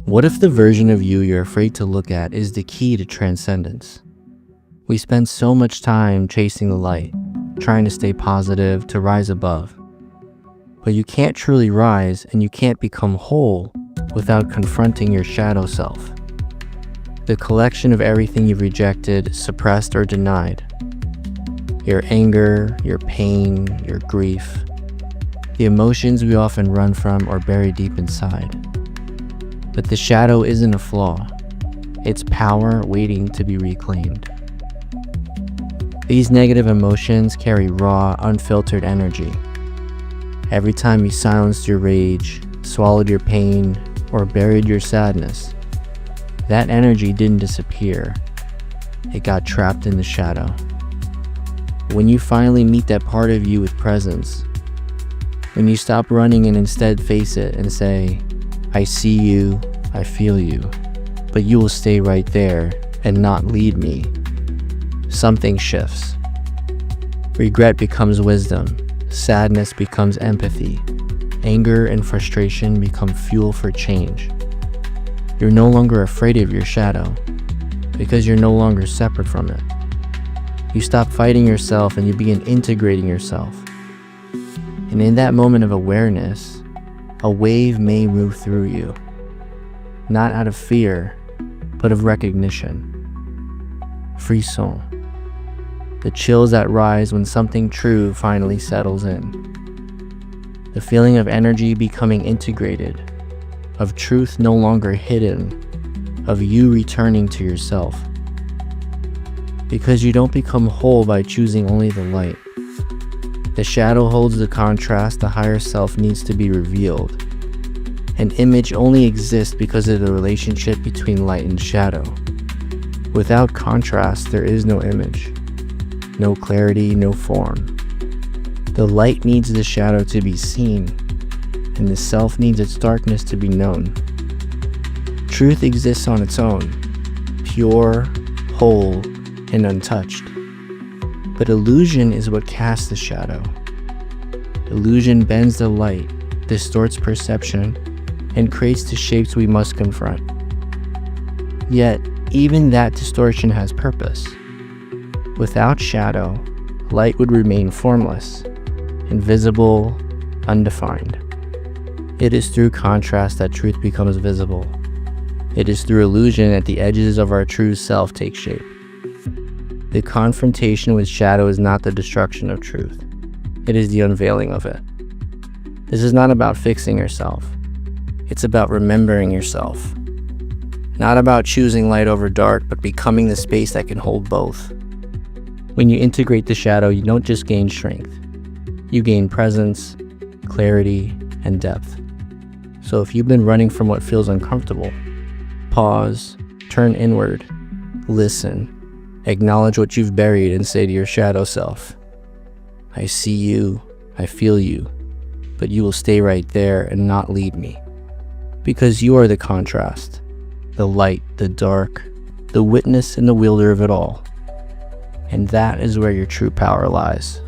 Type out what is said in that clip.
What if the version of you you're afraid to look at is the key to transcendence? We spend so much time chasing the light, trying to stay positive, to rise above. But you can't truly rise and you can't become whole without confronting your shadow self. The collection of everything you've rejected, suppressed, or denied. Your anger, your pain, your grief. The emotions we often run from or bury deep inside. But the shadow isn't a flaw. It's power waiting to be reclaimed. These negative emotions carry raw, unfiltered energy. Every time you silenced your rage, swallowed your pain, or buried your sadness, that energy didn't disappear. It got trapped in the shadow. When you finally meet that part of you with presence, when you stop running and instead face it and say, I see you, I feel you, but you will stay right there and not lead me, something shifts. Regret becomes wisdom, sadness becomes empathy, anger and frustration become fuel for change. You're no longer afraid of your shadow because you're no longer separate from it. You stop fighting yourself and you begin integrating yourself. And in that moment of awareness, a wave may move through you, not out of fear, but of recognition. Frisson. The chills that rise when something true finally settles in. The feeling of energy becoming integrated, of truth no longer hidden, of you returning to yourself. Because you don't become whole by choosing only the light. The shadow holds the contrast the higher self needs to be revealed. An image only exists because of the relationship between light and shadow. Without contrast, there is no image, no clarity, no form. The light needs the shadow to be seen, and the self needs its darkness to be known. Truth exists on its own, pure, whole, and untouched. But illusion is what casts the shadow. Illusion bends the light, distorts perception, and creates the shapes we must confront. Yet, even that distortion has purpose. Without shadow, light would remain formless, invisible, undefined. It is through contrast that truth becomes visible. It is through illusion that the edges of our true self take shape. The confrontation with shadow is not the destruction of truth. It is the unveiling of it. This is not about fixing yourself. It's about remembering yourself. Not about choosing light over dark, but becoming the space that can hold both. When you integrate the shadow, you don't just gain strength. You gain presence, clarity, and depth. So if you've been running from what feels uncomfortable, pause, turn inward, listen, acknowledge what you've buried and say to your shadow self, I see you, I feel you, but you will stay right there and not lead me. Because you are the contrast, the light, the dark, the witness and the wielder of it all. And that is where your true power lies.